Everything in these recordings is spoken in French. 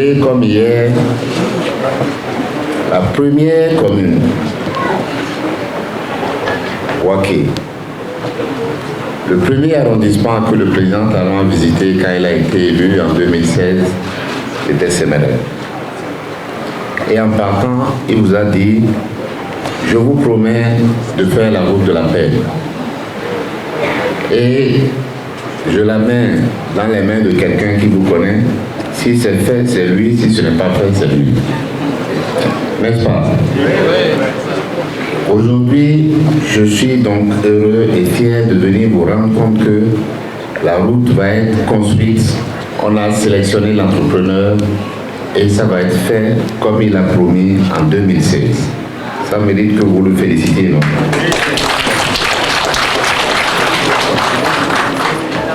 rappelé comme hier la première commune, Waké. Le premier arrondissement que le président Talon a visité quand il a été élu en 2016, c'était Séméré. Et en partant, il vous a dit, je vous promets de faire la route de la paix. Et je la mets dans les mains de quelqu'un qui vous connaît. Si c'est fait, c'est lui. Si ce n'est pas fait, c'est lui. N'est-ce pas? Aujourd'hui, je suis donc heureux et fier de venir vous rendre compte que la route va être construite. On a sélectionné l'entrepreneur et ça va être fait comme il a promis en 2016. Ça mérite que vous le félicitiez, non?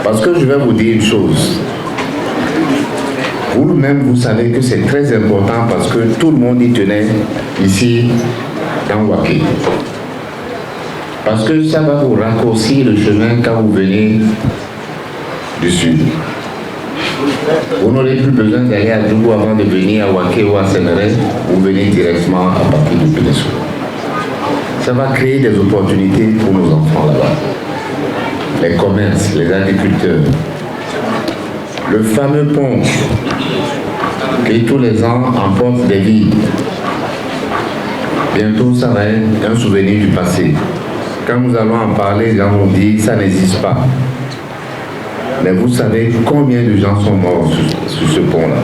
Parce que je vais vous dire une chose. Vous-même, vous savez que c'est très important parce que tout le monde y tenait ici dans Waké. Parce que ça va vous raccourcir le chemin quand vous venez du sud. Vous n'aurez plus besoin d'aller à Djougou avant de venir à Waké ou à Séméré. Vous venez directement à partir du Péninsule. Ça va créer des opportunités pour nos enfants là-bas. Les commerces, les agriculteurs. Le fameux pont qui tous les ans emporte des vies. Bientôt, ça va être un souvenir du passé. Quand nous allons en parler, les gens vont dire ça n'existe pas. Mais vous savez combien de gens sont morts sur ce pont-là.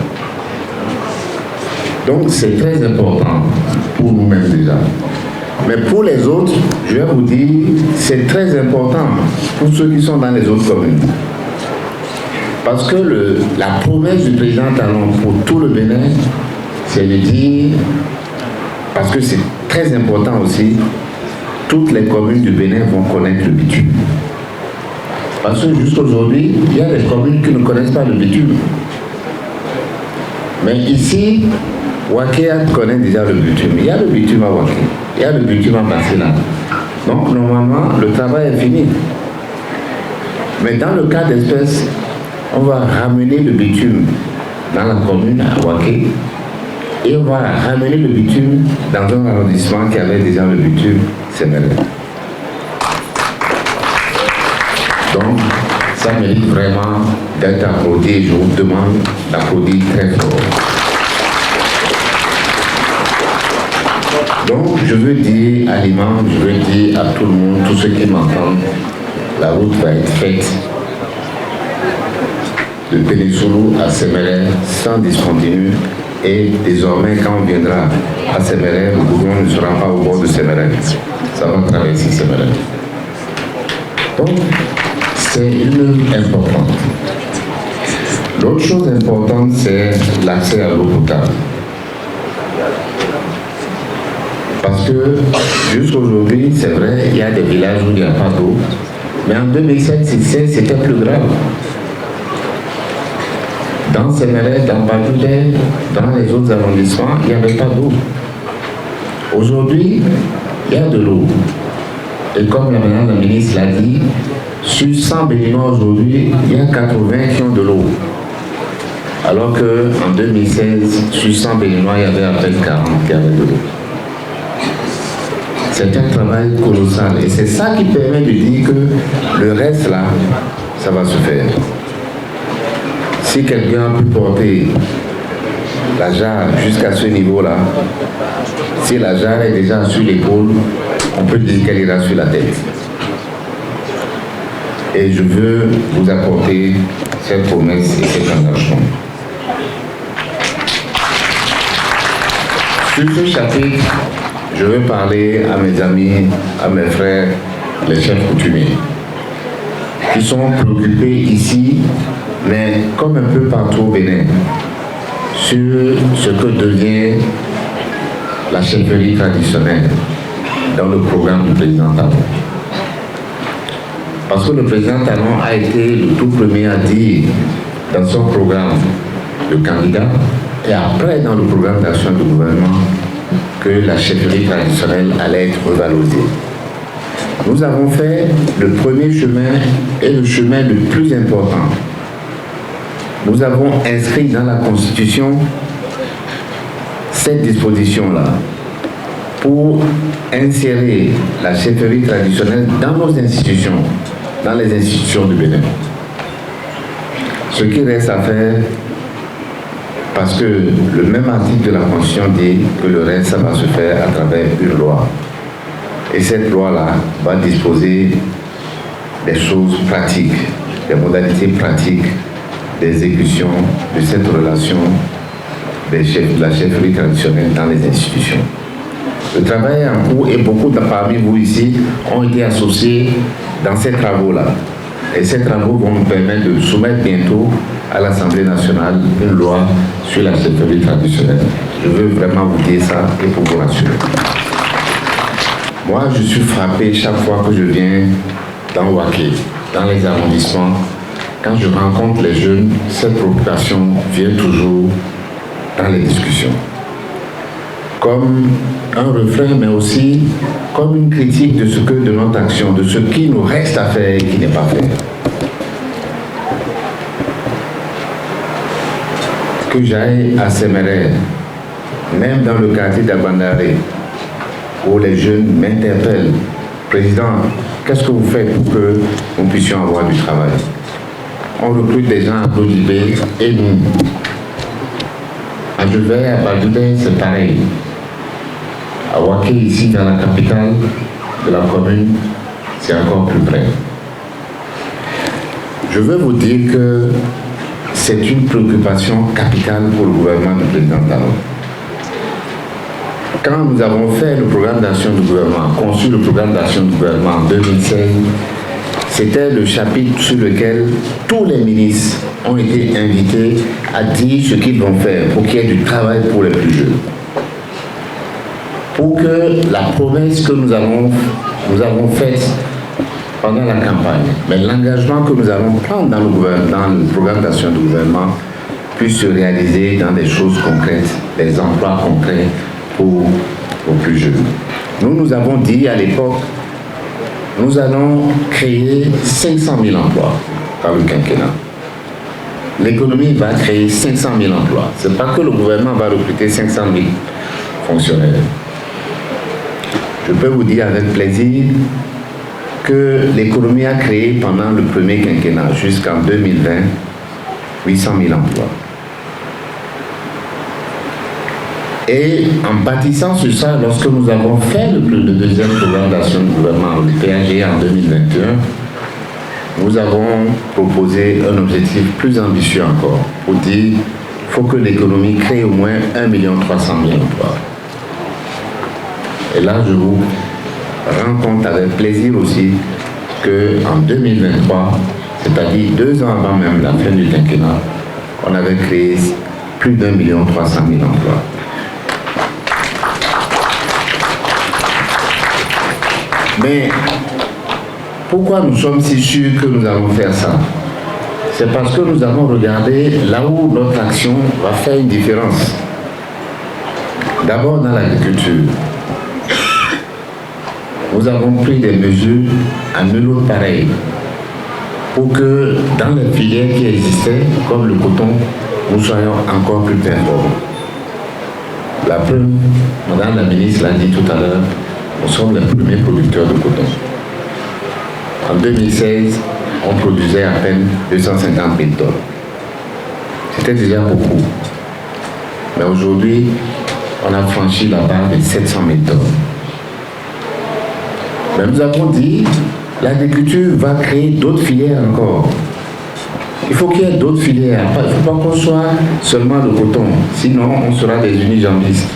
Donc c'est très important pour nous-mêmes déjà. Mais pour les autres, je vais vous dire, c'est très important pour ceux qui sont dans les autres communes. Parce que la promesse du président Talon pour tout le Bénin, c'est de dire, parce que c'est très important aussi, toutes les communes du Bénin vont connaître le bitume. Parce que jusqu'aujourd'hui, il y a des communes qui ne connaissent pas le bitume. Mais ici, Waké connaît déjà le bitume. Il y a le bitume à Waké, il y a le bitume à Bassina. Donc normalement, le travail est fini. Mais dans le cas d'espèce, on va ramener le bitume dans la commune à Waké et on va ramener le bitume dans un arrondissement qui avait déjà le bitume, Séméré. Donc, ça mérite vraiment d'être applaudi. Je vous demande d'applaudir très fort. Donc, je veux dire à l'imam, je veux dire à tout le monde, tous ceux qui m'entendent, la route va être faite de Péninsulu à Séméré sans discontinu. Et désormais, quand on viendra à Séméré, le gouvernement ne sera pas au bord de Séméré. Ça va traverser Séméré. Donc, c'est une œuvre importante. L'autre chose importante, c'est l'accès à l'eau potable. Parce que jusqu'aujourd'hui, c'est vrai, il y a des villages où il n'y a pas d'eau. Mais en 2007-2016, c'était plus grave. Dans Séméré, dans Bajoudé, dans les autres arrondissements, il n'y avait pas d'eau. Aujourd'hui, il y a de l'eau. Et comme la ministre l'a dit, sur 100 Béninois aujourd'hui, il y a 80 qui ont de l'eau. Alors qu'en 2016, sur 100 Béninois, il y avait à peine 40 qui avaient de l'eau. C'est un travail colossal. Et c'est ça qui permet de dire que le reste là, ça va se faire. Si quelqu'un a pu porter la jarre jusqu'à ce niveau-là, si la jarre est déjà sur l'épaule, on peut dire qu'elle ira sur la tête. Et je veux vous apporter cette promesse et cet engagement. Sur ce chapitre, je veux parler à mes amis, à mes frères, les chefs coutumiers, qui sont préoccupés ici, mais comme un peu partout au Bénin, sur ce que devient la chefferie traditionnelle dans le programme du président Talon. Parce que le président Talon a été le tout premier à dire dans son programme de candidat et après dans le programme d'action du gouvernement que la chefferie traditionnelle allait être revalorisée. Nous avons fait le premier chemin et le chemin le plus important. Nous avons inscrit dans la Constitution cette disposition-là pour insérer la chefferie traditionnelle dans nos institutions, dans les institutions du Bénin. Ce qui reste à faire, parce que le même article de la Constitution dit que le reste, ça va se faire à travers une loi. Et cette loi-là va disposer des choses pratiques, des modalités pratiques d'exécution de cette relation de la chefferie traditionnelle dans les institutions. Le travail est en cours et beaucoup parmi vous ici ont été associés dans ces travaux-là. Et ces travaux vont nous permettre de soumettre bientôt à l'Assemblée nationale une loi sur la chefferie traditionnelle. Je veux vraiment vous dire ça et pour vous rassurer. Moi, je suis frappé chaque fois que je viens dans Ouaké, dans les arrondissements. Quand je rencontre les jeunes, cette préoccupation vient toujours dans les discussions. Comme un refrain, mais aussi comme une critique de notre action, de ce qui nous reste à faire et qui n'est pas fait. Que j'aille à Séméré, même dans le quartier d'Abandaré, où les jeunes m'interpellent. Président, qu'est-ce que vous faites pour que nous puissions avoir du travail? On recrute des gens à Bodibé et nous. À Duvet, à Badoudé, c'est pareil. À Ouaké, ici, dans la capitale de la commune, c'est encore plus près. Je veux vous dire que c'est une préoccupation capitale pour le gouvernement du président Talon. Quand nous avons fait le programme d'action du gouvernement, conçu le programme d'action du gouvernement en 2016, c'était le chapitre sur lequel tous les ministres ont été invités à dire ce qu'ils vont faire pour qu'il y ait du travail pour les plus jeunes. Pour que la promesse que nous avons faite pendant la campagne, mais l'engagement que nous allons prendre dans le programme d'action du gouvernement puisse se réaliser dans des choses concrètes, des emplois concrets pour aux plus jeunes. Nous avons dit à l'époque, nous allons créer 500 000 emplois par le quinquennat. L'économie va créer 500 000 emplois. Ce n'est pas que le gouvernement va recruter 500 000 fonctionnaires. Je peux vous dire avec plaisir que l'économie a créé pendant le premier quinquennat jusqu'en 2020 800 000 emplois. Et en bâtissant sur ça, lorsque nous avons fait le deuxième programme d'action du gouvernement, le PAG en 2021, nous avons proposé un objectif plus ambitieux encore pour dire qu'il faut que l'économie crée au moins 1 300 000 emplois. Et là, je vous rends compte avec plaisir aussi qu'en 2023, c'est-à-dire 2 ans avant même la fin du quinquennat, on avait créé plus d'1 300 000 emplois. Mais pourquoi nous sommes si sûrs que nous allons faire ça? C'est parce que nous avons regardé là où notre action va faire une différence. D'abord dans l'agriculture. Nous avons pris des mesures à nul autre pareil pour que dans les filières qui existaient, comme le coton, nous soyons encore plus performants. La preuve, Madame la ministre l'a dit tout à l'heure, nous sommes les premiers producteurs de coton. En 2016, on produisait à peine 250 000 tonnes. C'était déjà beaucoup. Mais aujourd'hui, on a franchi la barre de 700 000 tonnes. Mais nous avons dit, l'agriculture va créer d'autres filières encore. Il faut qu'il y ait d'autres filières. Il ne faut pas qu'on soit seulement le coton, sinon on sera des unijambistes.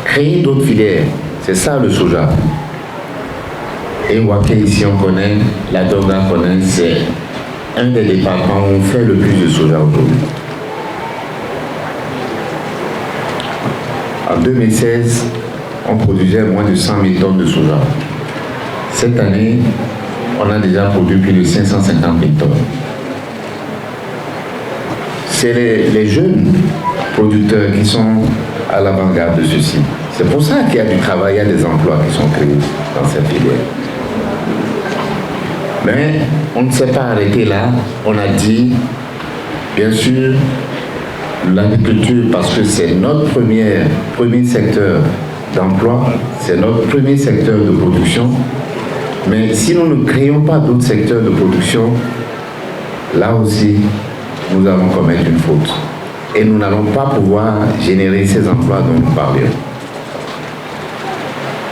Créer d'autres filières, c'est ça le soja. Et Ouaké, ici on connaît, la Doga connaît, c'est un des départements où on fait le plus de soja aujourd'hui. En 2016, on produisait moins de 100 000 tonnes de soja. Cette année, on a déjà produit plus de 550 000 tonnes. C'est les jeunes producteurs qui sont à l'avant-garde de ceci. C'est pour ça qu'il y a du travail, il y a des emplois qui sont créés dans cette filière. Mais on ne s'est pas arrêté là. On a dit, bien sûr, l'agriculture parce que c'est notre premier secteur d'emploi, c'est notre premier secteur de production. Mais si nous ne créons pas d'autres secteurs de production, là aussi, nous allons commettre une faute. Et nous n'allons pas pouvoir générer ces emplois dont nous parlions.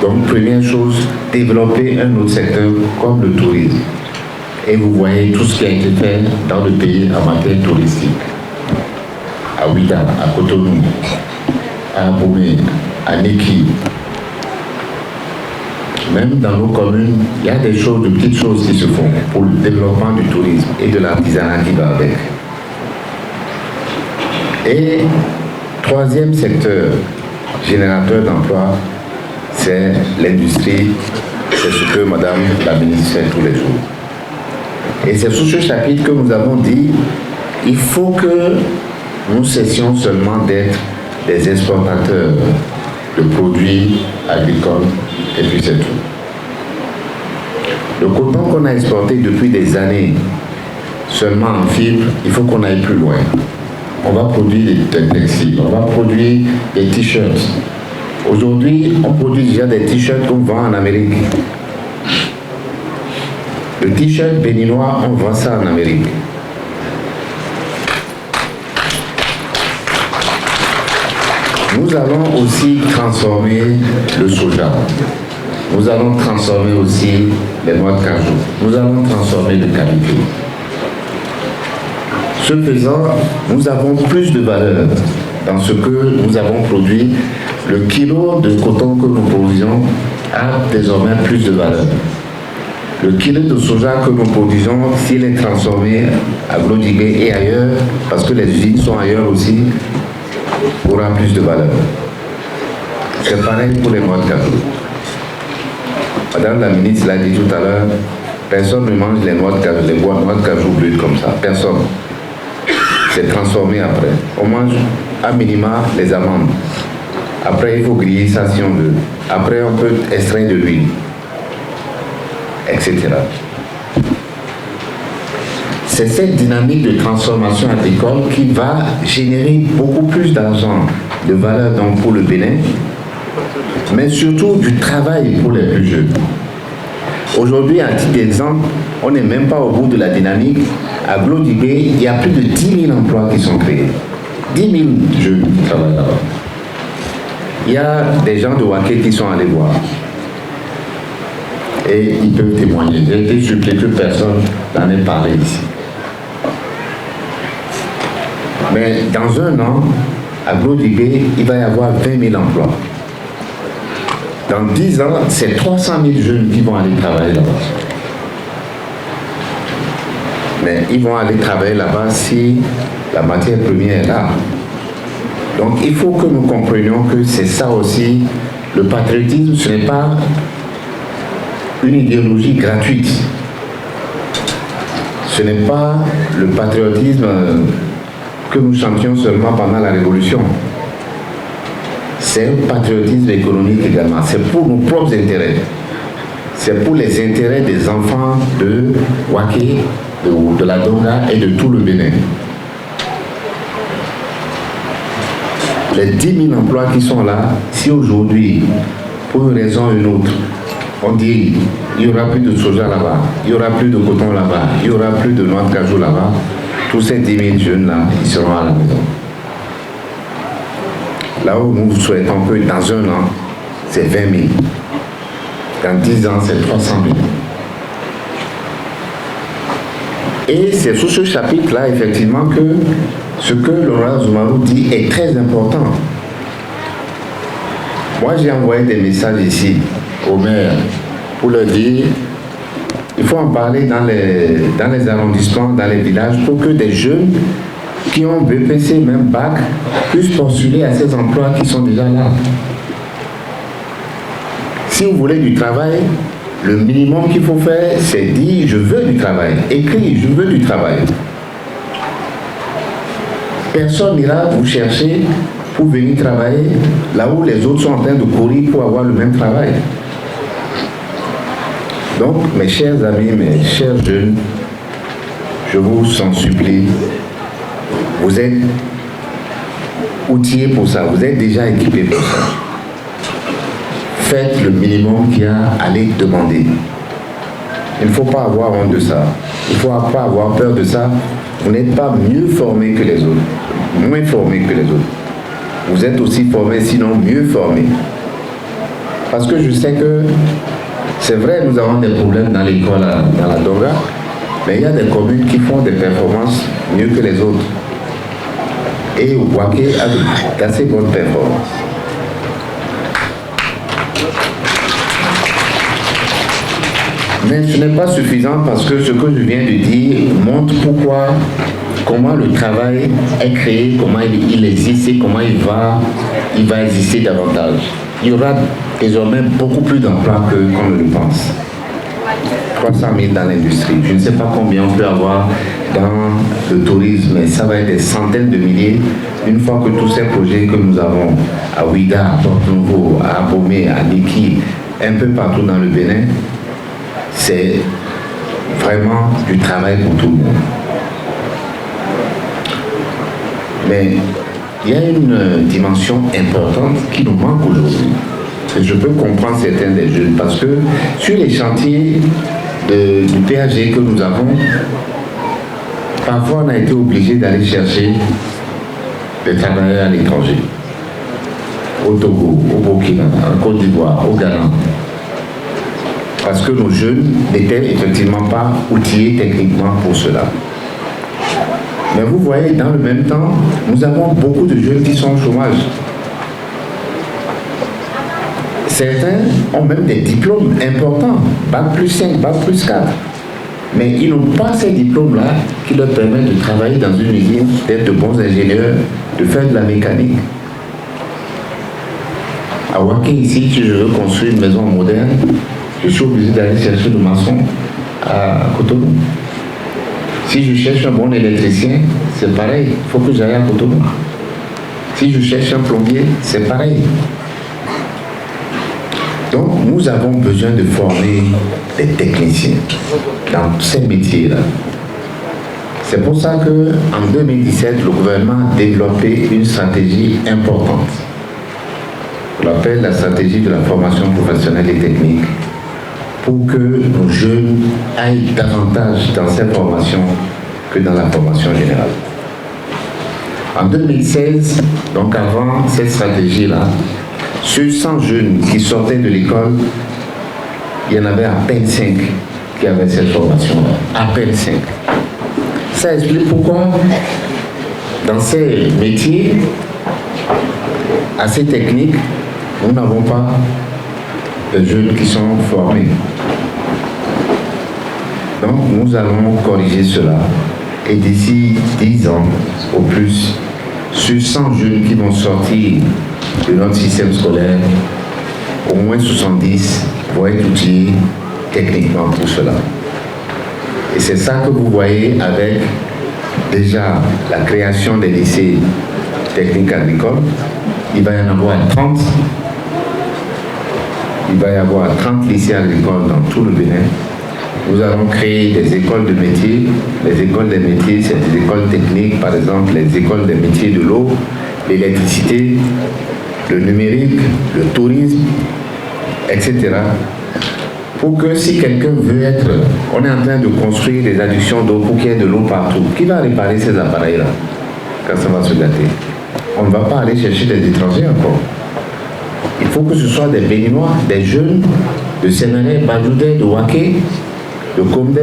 Donc, première chose, développer un autre secteur comme le tourisme. Et vous voyez tout ce qui a été fait dans le pays en matière touristique. À Ouida, à Cotonou, à Abomey, à Neki. Même dans nos communes, il y a des choses, de petites choses qui se font pour le développement du tourisme et de l'artisanat qui va avec. Et troisième secteur générateur d'emplois, c'est l'industrie. C'est ce que Madame la ministre fait tous les jours. Et c'est sous ce chapitre que nous avons dit il faut que nous cessions seulement d'être des exportateurs de produits agricoles et puis c'est tout. Le coton qu'on a exporté depuis des années seulement en fibre, il faut qu'on aille plus loin. On va produire des textiles, on va produire des t-shirts. Aujourd'hui, on produit déjà des t-shirts qu'on vend en Amérique. Le t-shirt béninois, on vend ça en Amérique. Nous allons aussi transformer le soja. Nous allons transformer aussi les noix de cajou. Nous allons transformer le calicot. Ce faisant, nous avons plus de valeur dans ce que nous avons produit. Le kilo de coton que nous produisons a désormais plus de valeur. Le kilo de soja que nous produisons, s'il est transformé à Glodigué et ailleurs, parce que les usines sont ailleurs aussi, aura plus de valeur. C'est pareil pour les noix de cajou. Madame la ministre l'a dit tout à l'heure, personne ne mange les noix de cajou, les noix de cajou brutes comme ça. Personne. C'est transformé après. On mange à minima les amandes. Après, il faut griller ça si on veut. Après, on peut extraire de l'huile, etc. C'est cette dynamique de transformation agricole qui va générer beaucoup plus d'argent, de valeur donc pour le Bénin, mais surtout du travail pour les plus jeunes. Aujourd'hui, à titre d'exemple, on n'est même pas au bout de la dynamique. À Glodigué, il y a plus de 10 000 emplois qui sont créés. 10 000 jeunes qui travaillent là-bas. Il y a des gens de Waké qui sont allés voir. Et ils peuvent témoigner. J'ai été surpris que personne n'en ait parlé ici. Mais dans un an, à Glodigué, il va y avoir 20 000 emplois. Dans 10 ans, c'est 300 000 jeunes qui vont aller travailler là-bas. Mais ils vont aller travailler là-bas si la matière première est là. Donc il faut que nous comprenions que c'est ça aussi, le patriotisme, ce n'est pas une idéologie gratuite. Ce n'est pas le patriotisme que nous chantions seulement pendant la Révolution. C'est un patriotisme économique également. C'est pour nos propres intérêts. C'est pour les intérêts des enfants de Waké, de la Donga et de tout le Bénin. Les 10 000 emplois qui sont là, si aujourd'hui, pour une raison ou une autre, on dit il n'y aura plus de soja là-bas, il n'y aura plus de coton là-bas, il n'y aura plus de noix de cajou là-bas, tous ces 10 000 jeunes-là, ils seront à la maison. Là où nous souhaitons que dans un an, c'est 20 000. Dans 10 ans, c'est 300 000. Et c'est sous ce chapitre-là, effectivement, que ce que Laurent Zoumarou dit est très important. Moi, j'ai envoyé des messages ici aux maires pour leur dire il faut en parler dans les arrondissements, dans les villages, pour que des jeunes qui ont BPC, même bac, puissent postuler à ces emplois qui sont déjà là. Si vous voulez du travail, le minimum qu'il faut faire, c'est dire je veux du travail. Écrire je veux du travail. Personne n'ira vous chercher pour venir travailler là où les autres sont en train de courir pour avoir le même travail. Donc, mes chers amis, mes chers jeunes, je vous en supplie, vous êtes outillés pour ça, vous êtes déjà équipés pour ça. Faites le minimum qu'il y a à aller demander. Il ne faut pas avoir honte de ça. Il ne faut pas avoir peur de ça. Vous n'êtes pas mieux formés que les autres, moins formés que les autres. Vous êtes aussi formés, sinon mieux formés. Parce que je sais que c'est vrai, nous avons des problèmes dans l'école, dans la Donga, mais il y a des communes qui font des performances mieux que les autres. Et Waké a d'assez bonnes performances. Mais ce n'est pas suffisant parce que ce que je viens de dire montre comment le travail est créé, comment il existe et comment il va exister davantage. Il y aura désormais beaucoup plus d'emplois qu'on ne le pense. 300 000 dans l'industrie. Je ne sais pas combien on peut avoir dans le tourisme, mais ça va être des centaines de milliers. Une fois que tous ces projets que nous avons à Ouida, à Porto-Nouveau, à Abomey, à Niki, un peu partout dans le Bénin, c'est vraiment du travail pour tout le monde. Mais il y a une dimension importante qui nous manque aujourd'hui. Et je peux comprendre certains des jeunes parce que sur les chantiers du PAG que nous avons, parfois on a été obligé d'aller chercher des travailleurs à l'étranger, au Togo, au Burkina, en Côte d'Ivoire, au Ghana. Parce que nos jeunes n'étaient effectivement pas outillés techniquement pour cela. Mais vous voyez, dans le même temps, nous avons beaucoup de jeunes qui sont au chômage. Certains ont même des diplômes importants, Bac plus 5, Bac plus 4. Mais ils n'ont pas ces diplômes-là qui leur permettent de travailler dans une usine, d'être de bons ingénieurs, de faire de la mécanique. À Waké, ici, si je veux construire une maison moderne, je suis obligé d'aller chercher le maçon à Cotonou. Si je cherche un bon électricien, c'est pareil, il faut que j'aille à Cotonou. Si je cherche un plombier, c'est pareil. Donc, nous avons besoin de former des techniciens dans ces métiers-là. C'est pour ça qu'en 2017, le gouvernement a développé une stratégie importante. On l'appelle la stratégie de la formation professionnelle et technique, pour que nos jeunes aillent davantage dans cette formation que dans la formation générale. En 2016, donc avant cette stratégie-là, sur 100 jeunes qui sortaient de l'école, il y en avait à peine 5 qui avaient cette formation-là. À peine 5. Ça explique pourquoi, dans ces métiers assez techniques, nous n'avons pas de jeunes qui sont formés. Donc nous allons corriger cela. Et d'ici 10 ans au plus, sur 100 jeunes qui vont sortir de notre système scolaire, au moins 70 vont être outillés techniquement pour cela. Et c'est ça que vous voyez avec déjà la création des lycées techniques agricoles. Il va y en avoir 30. Il va y avoir 30 lycées agricoles dans tout le Bénin. Nous allons créer des écoles de métiers. Les écoles des métiers, c'est des écoles techniques, par exemple les écoles des métiers de l'eau, l'électricité, le numérique, le tourisme, etc. Pour que si quelqu'un veut être... On est en train de construire des adductions d'eau pour qu'il y ait de l'eau partout. Qui va réparer ces appareils-là quand ça va se gâter? On ne va pas aller chercher des étrangers encore. Il faut que ce soit des Béninois, des jeunes de Sénégalais, Bajoudé, de Waké, de Komdé,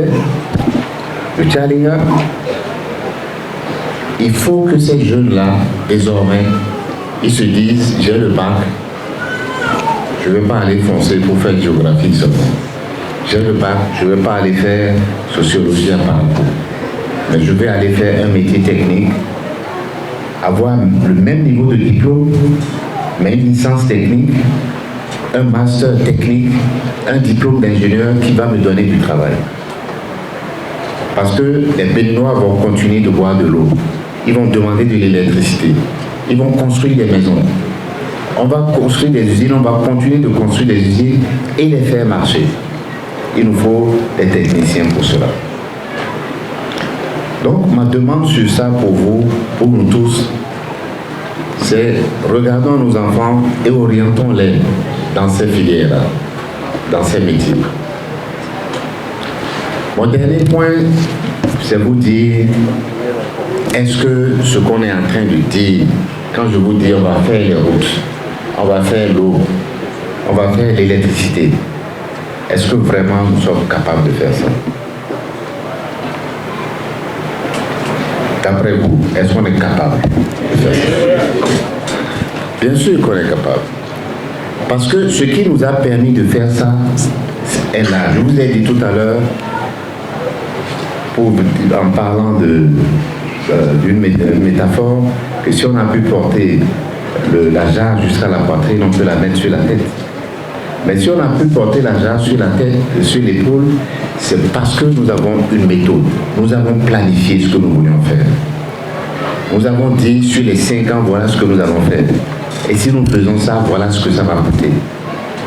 de Tchalinga. Il faut que ces jeunes-là, désormais, ils se disent, j'ai le bac, je ne vais pas aller foncer pour faire géographie seulement. J'ai le bac, je ne vais pas aller faire sociologie à Parakou. Mais je vais aller faire un métier technique, avoir le même niveau de diplôme, mais une licence technique, un master technique, un diplôme d'ingénieur qui va me donner du travail. Parce que les Béninois vont continuer de boire de l'eau. Ils vont demander de l'électricité. Ils vont construire des maisons. On va construire des usines, on va continuer de construire des usines et les faire marcher. Il nous faut des techniciens pour cela. Donc, ma demande sur ça pour vous, pour nous tous, c'est regardons nos enfants et orientons-les dans ces filières-là, dans ces métiers. Mon dernier point, c'est vous dire, est-ce que ce qu'on est en train de dire, quand je vous dis on va faire les routes, on va faire l'eau, on va faire l'électricité, est-ce que vraiment nous sommes capables de faire ça? D'après vous, est-ce qu'on est capable de faire ça? Bien sûr qu'on est capable. Parce que ce qui nous a permis de faire ça est là. Je vous ai dit tout à l'heure, en parlant d'une métaphore, que si on a pu porter la jarre jusqu'à la poitrine, on peut la mettre sur la tête. Mais si on a pu porter la jarre sur la tête, sur l'épaule, c'est parce que nous avons une méthode. Nous avons planifié ce que nous voulions faire. Nous avons dit sur les 5 ans, voilà ce que nous allons faire. Et si nous faisons ça, voilà ce que ça va coûter.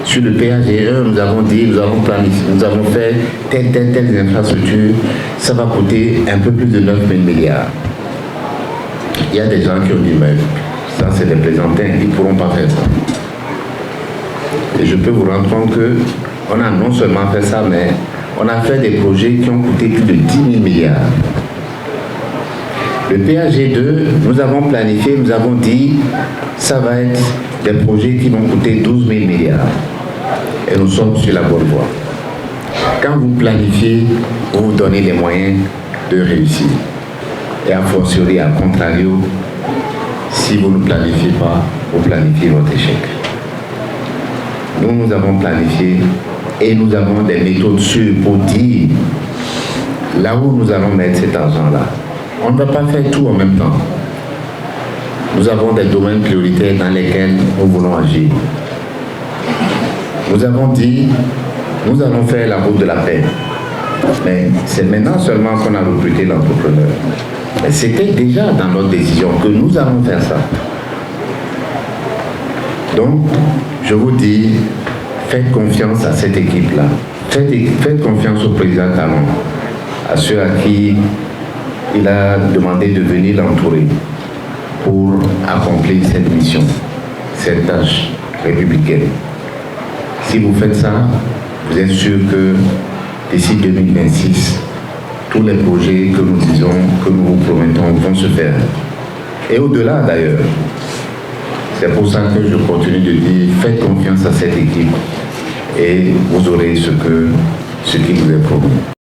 Sur le PAG1, nous avons dit, nous avons planifié, nous avons fait telle infrastructure, ça va coûter un peu plus de 9 000 milliards. Il y a des gens qui ont dit, mais ça c'est des plaisantins, ils ne pourront pas faire ça. Et je peux vous rendre compte qu'on a non seulement fait ça, mais on a fait des projets qui ont coûté plus de 10 000 milliards. Le PAG2, nous avons planifié, nous avons dit, ça va être des projets qui vont coûter 12 000 milliards. Et nous sommes sur la bonne voie. Quand vous planifiez, vous vous donnez les moyens de réussir. Et a fortiori, à contrario, si vous ne planifiez pas, vous planifiez votre échec. Nous avons planifié et nous avons des méthodes sûres pour dire là où nous allons mettre cet argent-là. On ne va pas faire tout en même temps. Nous avons des domaines prioritaires dans lesquels nous voulons agir. Nous avons dit, nous allons faire la route de la paix. Mais c'est maintenant seulement qu'on a recruté l'entrepreneur. Mais c'était déjà dans notre décision que nous allons faire ça. Donc, je vous dis, faites confiance à cette équipe-là. Faites confiance au président Talon, à ceux à qui il a demandé de venir l'entourer pour accomplir cette mission, cette tâche républicaine. Si vous faites ça, vous êtes sûr que d'ici 2026, tous les projets que nous disons, que nous vous promettons vont se faire. Et au-delà d'ailleurs. C'est pour ça que je continue de dire, faites confiance à cette équipe et vous aurez ce qui vous est promis.